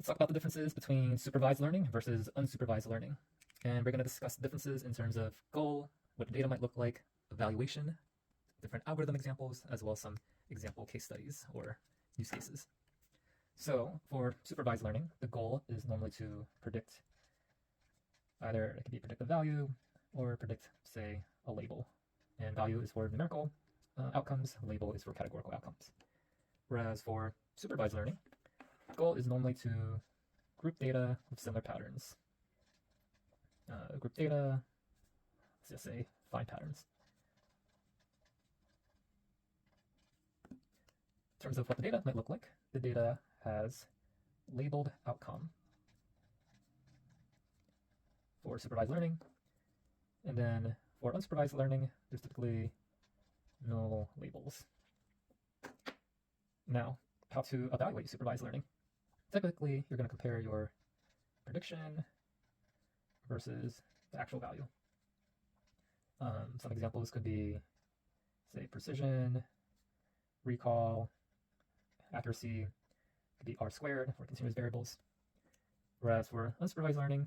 Let's talk about the differences between supervised learning versus unsupervised learning. And we're going to discuss the differences in terms of goal, what the data might look like, evaluation, different algorithm examples, as well as some example case studies or use cases. So for supervised learning, the goal is normally to predict either it could be predictive value or predict, say, a label. And value is for numerical outcomes, label is for categorical outcomes. Whereas for supervised learning, the goal is normally to group data with similar patterns. Group data, let's just say find patterns. In terms of what the data might look like, the data has labeled outcome for supervised learning. And then for unsupervised learning, there's typically no labels. Now, how to evaluate supervised learning. Typically, you're going to compare your prediction versus the actual value. Some examples could be, say, precision, recall, accuracy, could be R squared for continuous variables. Whereas for unsupervised learning,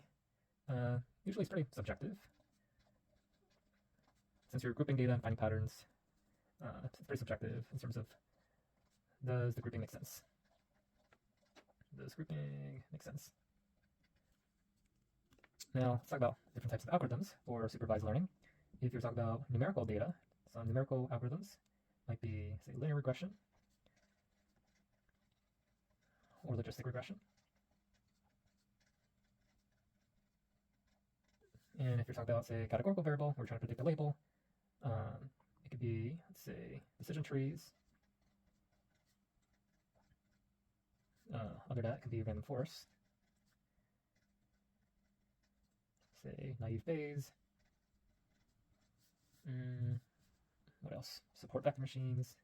usually it's pretty subjective. Since you're grouping data and finding patterns, it's pretty subjective in terms of does the grouping make sense? Does grouping make sense? Now, let's talk about different types of algorithms for supervised learning. If you're talking about numerical data, some numerical algorithms might be, say, linear regression or logistic regression. And if you're talking about, say, categorical variable, we're trying to predict a label, it could be, let's say, decision trees. Under that, it could be random forest. Say, naive Bayes. What else? Support vector machines.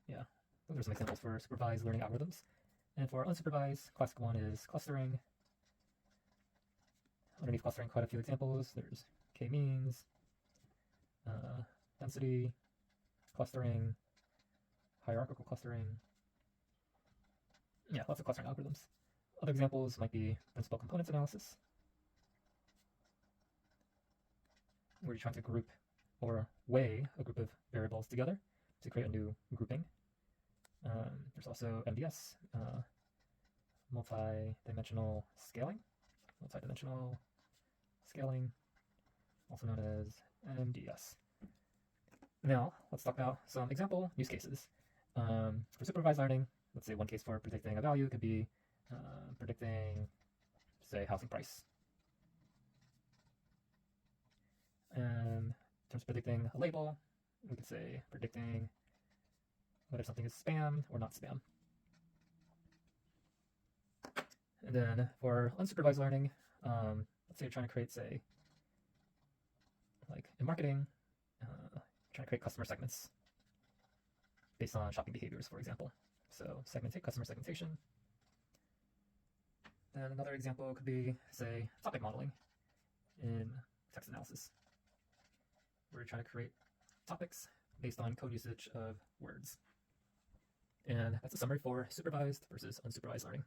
Yeah, those are some examples for supervised learning algorithms. And for unsupervised, classic one is clustering. Underneath clustering, quite a few examples. There's k-means, density, clustering, hierarchical clustering. Yeah, lots of clustering algorithms. Other examples might be principal components analysis, where you're trying to group or weigh a group of variables together to create a new grouping. There's also MDS, multi-dimensional scaling, also known as MDS. Now, let's talk about some example use cases. For supervised learning, let's say one case for predicting a value could be predicting, say, housing price. In terms of predicting a label, we could say predicting whether something is spam or not spam. And then for unsupervised learning, let's say you're trying to create, say, like in marketing, trying to create customer segments based on shopping behaviors, for example. So customer segmentation. Then another example could be, say, topic modeling in text analysis, where you're trying to create topics based on code usage of words. And that's a summary for supervised versus unsupervised learning.